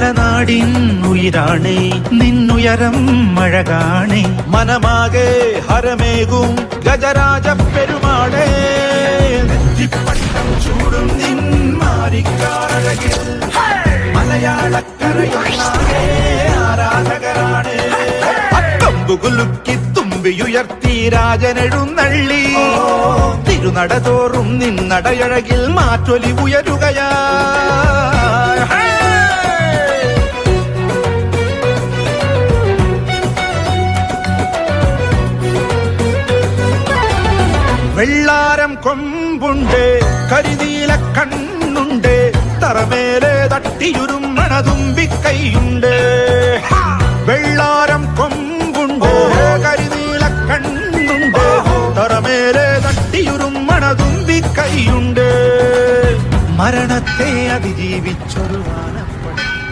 മലനാടിൻ ഉയിരാണേ നിന്നുയരം അഴകാണേ മനമാകെ ഹരമേകും ഗജരാജ പെരുമാളേ നെറ്റിപ്പട്ടം ചൂടും നിൻ മാറിക്കാരഴകിൽ മലയാളക്കരയൊന്നാകെ ആരാധകരാണ് അക്കമ്പുകുലുക്കി തുമ്പിയുയർത്തി രാജനെഴുന്നള്ളി തിരുനടതോറും നിന്നടയഴകിൽ മാറ്റൊലി ഉയരുകയാ വെള്ളാരം കൊമ്പുണ്ട് കരിനീല കണ്ണുണ്ട് തറമേലെ തട്ടിയുരുമ്മണ തുമ്പിക്കൈയുണ്ട് വെള്ളാരം കൊമ്പുണ്ട് കരിനീല കണ്ണുണ്ട് തറമേലെ തട്ടിയുരുമ്മണ തുമ്പിക്കൈയുണ്ട് മരണത്തെ അതിജീവിച്ചൊരു